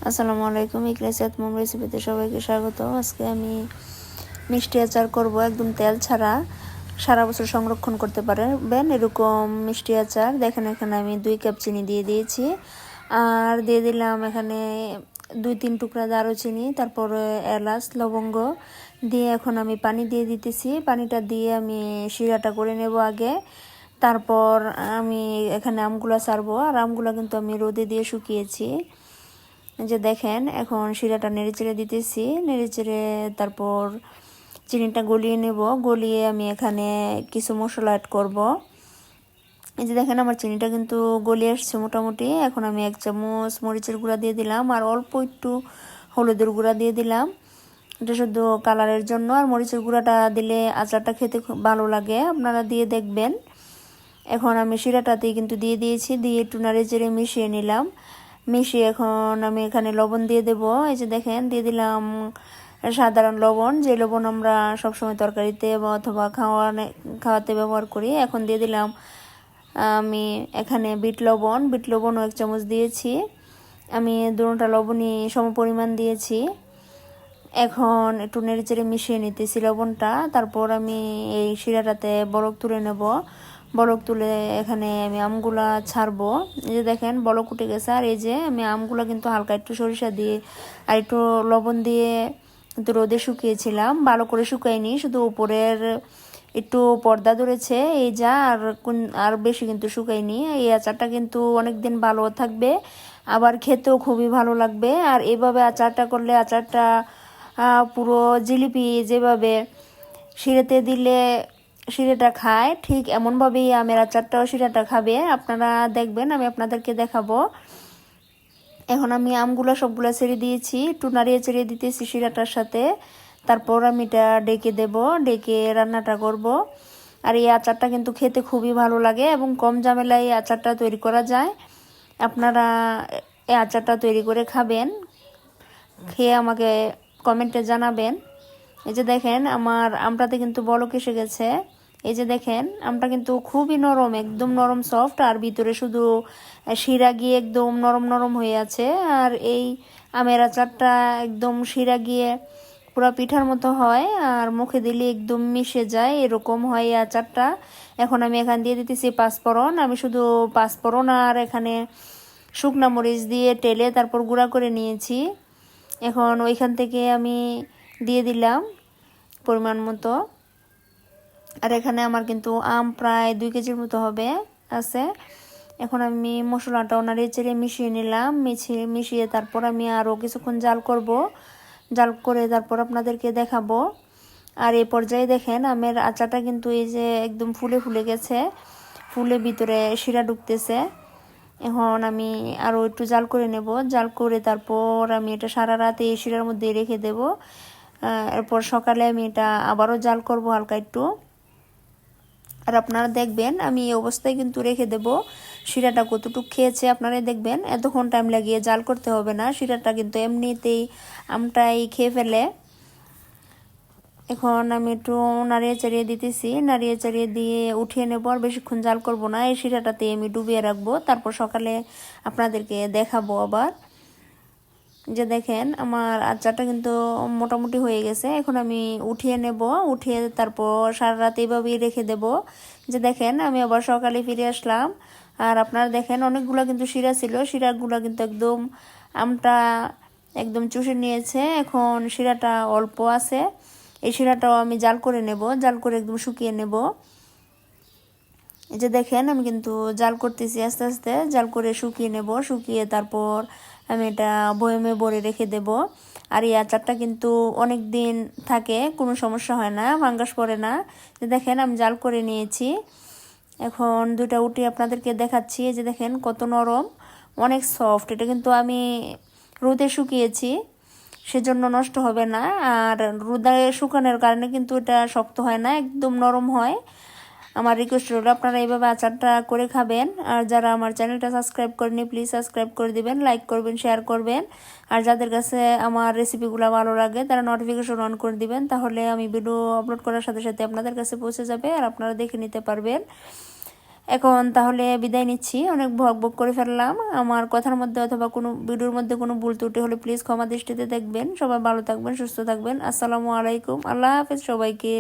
আসসালামু আলাইকুম। ইকরাসাত মোম রেসিপিতে সবাইকে স্বাগত। আজকে আমি মিষ্টি আচার করব, একদম তেল ছাড়া, সারা বছর সংরক্ষণ করতে পারবেন এরকম মিষ্টি আচার। দেখেন এখানে আমি 2 কাপ চিনি দিয়ে দিয়েছি, আর দিয়ে দিলাম এখানে 2-3 টুকরা দারুচিনি, তারপরে এলাচ, লবঙ্গ দিয়ে এখন আমি পানি দিয়ে দিতেছি। পানিটা দিয়ে আমি শিরাটা করে নেব আগে। তারপর আমি এখানে আমগুলা ছাড়বো, আর আমগুলা কিন্তু আমি রোদে দিয়ে শুকিয়েছি। যে দেখেন এখন শিরাটা নেড়েচেড়ে দিতেছি, নেড়েচেড়ে তারপর চিনিটা গলিয়ে নেব। গলিয়ে আমি এখানে কিছু মশলা অ্যাড করব। এই যে দেখেন আমার চিনিটা কিন্তু গলিয়ে আসছে মোটামুটি। এখন আমি 1 চামচ মরিচের গুঁড়া দিয়ে দিলাম, আর অল্প একটু হলুদের গুঁড়া দিয়ে দিলাম। এটা শুধু কালারের জন্য, আর মরিচের গুঁড়াটা দিলে আচারটা খেতে খুব ভালো লাগে, আপনারা দিয়ে দেখবেন। এখন আমি শিরাটাতেই কিন্তু দিয়ে দিয়েছি, দিয়ে একটু নেড়েচেড়ে মিশিয়ে নিলাম। মিশিয়ে এখন আমি এখানে লবণ দিয়ে দেব। এই যে দেখেন দিয়ে দিলাম সাধারণ লবণ, যে লবণ আমরা সবসময় তরকারিতে বা অথবা খাওয়াতে ব্যবহার করি। এখন দিয়ে দিলাম আমি এখানে বিট লবণও 1 চামচ দিয়েছি। আমি দুটোটা লবণই সমপরিমাণ দিয়েছি। এখন একটু নেড়েচেড়ে মিশিয়ে নিতেছি লবণটা। তারপর আমি এই শিরাটাতে বরক তুলে নেব। বলক তুলে এখানে আমি আমগুলা ছাড়বো। এই যে দেখেন বলক উঠে গেছে, আর এই যে আমি আমগুলা কিন্তু হালকা একটু সরিষা দিয়ে আর একটু লবণ দিয়ে কিন্তু রোদে শুকিয়েছিলাম, ভালো করে শুকাইনি, শুধু উপরের একটু পর্দা ধরেছে এই যা, আর বেশি কিন্তু শুকাইনি। এই আচারটা কিন্তু অনেক দিন ভালো থাকবে, আবার খেতেও খুবই ভালো লাগবে। আর এইভাবে আচারটা করলে আচারটা পুরো জিলিপি যেভাবে শিরাতে দিলে শিরাটা খায়, ঠিক এমনভাবেই আমের আচারটাও শিরাটা খাবে। আপনারা দেখবেন, আমি আপনাদেরকে দেখাবো। এখন আমি আমগুলো সবগুলো ছেড়ে দিয়েছি, একটু নাড়িয়ে ছেড়ে দিতেছি শিরাটার সাথে। তারপর আমি এটা ডেকে দেব, ডেকে রান্নাটা করব। আর এই আচারটা কিন্তু খেতে খুবই ভালো লাগে এবং কম ঝামেলায় এই আচারটা তৈরি করা যায়। আপনারা এই আচারটা তৈরি করে খাবেন, খেয়ে আমাকে কমেন্টে জানাবেন। এই যে দেখেন আমার আমটাতে কিন্তু বলক এসে গেছে। এই যে দেখেন আমটা কিন্তু খুবই নরম, একদম নরম সফট, আর ভিতরে শুধু শিরা গিয়ে একদম নরম নরম হয়ে আছে। আর এই আমের আচারটা একদম শিরা গিয়ে পুরো পিঠার মতো হয়, আর মুখে দিলে একদম মিশে যায়, এরকম হয় এই আচারটা। এখন আমি এখানে দিয়ে দিতেছি পাঁচফোড়ন। আমি শুধু পাঁচফোড়ন আর এখানে শুকনা মরিচ দিয়ে টেলে তারপর গুঁড়া করে নিয়েছি। এখন ওইখান থেকে আমি দিয়ে দিলাম পরিমাণ মতো। আর এখানে আমার কিন্তু আম প্রায় 2 কেজির মতো হবে আছে। এখন আমি মশলাটাও নাড়িয়ে চেড়ে মিশিয়ে নিলাম, মিশিয়ে তারপর আমি আরও কিছুক্ষণ জাল করব। জাল করে তারপর আপনাদেরকে দেখাবো। আর এই পর্যায়ে দেখেন আমের আচারটা কিন্তু এই যে একদম ফুলে ফুলে গেছে, ফুলে ভিতরে শিরা ঢুকতেছে। এখন আমি আরও একটু জাল করে নেব। জাল করে তারপর আমি এটা সারা রাত এই শিরার মধ্যে রেখে দেব। এরপর সকালে আমি এটা আবারও জাল করব হালকা একটু। আর আপনারা দেখবেন আমি এই অবস্থায় কিন্তু রেখে দেব। শিরাটা কতটুকু খেয়েছে আপনারাই দেখবেন, এতক্ষণ টাইম লাগিয়ে জাল করতে হবে না, শিরাটা কিন্তু এমনিতেই আমটাই খেয়ে ফেলে। এখন আমি একটু নাড়িয়ে চাড়িয়ে দিতেছি, নাড়িয়ে চাড়িয়ে দিয়ে উঠিয়ে নেব। আর বেশিক্ষণ জাল করব না, এই শিরাটাতে আমি ডুবিয়ে রাখবো, তারপর সকালে আপনাদেরকে দেখাবো আবার। যে দেখেন আমার আচারটা কিন্তু মোটামুটি হয়ে গেছে। এখন আমি উঠিয়ে নেব, উঠিয়ে তারপর সারা রাত এইভাবেই রেখে দেব। যে দেখেন আমি আবার সকালে ফিরে আসলাম, আর আপনারা দেখেন অনেকগুলো কিন্তু শিরা ছিল, শিরাগুলো কিন্তু একদম আমটা একদম চুষে নিয়েছে। এখন শিরাটা অল্প আছে, এই শিরাটাও আমি জাল করে নেব, জাল করে একদম শুকিয়ে নেব। এই যে দেখেন আমি কিন্তু জাল করতেছি আস্তে আস্তে, জাল করে শুকিয়ে নেব। শুকিয়ে তারপর আমি এটা বয়মে ভরে রেখে দেব। আর এই আচারটা কিন্তু অনেক দিন থাকে, কোনো সমস্যা হয় না, ফাঙ্গাস পড়ে না। যে দেখেন আমি জাল করে নিয়েছি। এখন দুইটা উঠে আপনাদেরকে দেখাচ্ছি। এই যে দেখেন কত নরম, অনেক সফট। এটা কিন্তু আমি রোদে শুকিয়েছি, সেজন্য নষ্ট হবে না। আর রোদে শুকানোর কারণে কিন্তু এটা শক্ত হয় না, একদম নরম হয়। আমার রিকোয়েস্ট রইল আপনারা এইভাবে আচারটা করে খাবেন। আর যারা আমার চ্যানেলটা সাবস্ক্রাইব করেনি প্লিজ সাবস্ক্রাইব করে দিবেন, লাইক করবেন, শেয়ার করবেন। আর যাদের কাছে আমার রেসিপিগুলো ভালো লাগে তারা নোটিফিকেশন অন করে দিবেন, তাহলে আমি ভিডিও আপলোড করার সাথে সাথে আপনাদের কাছে পৌঁছে যাবে আর আপনারা দেখে নিতে পারবেন। এখন তাহলে বিদায় নিচ্ছি, অনেক ভগ ভগ করে ফেললাম। আমার কথার মধ্যে অথবা কোনো ভিডিওর মধ্যে কোনো ভুল ত্রুটি হলে প্লিজ ক্ষমা দৃষ্টিতে দেখবেন। সবাই ভালো থাকবেন, সুস্থ থাকবেন। আসসালামু আলাইকুম, আল্লাহ হাফেজ সবাইকে।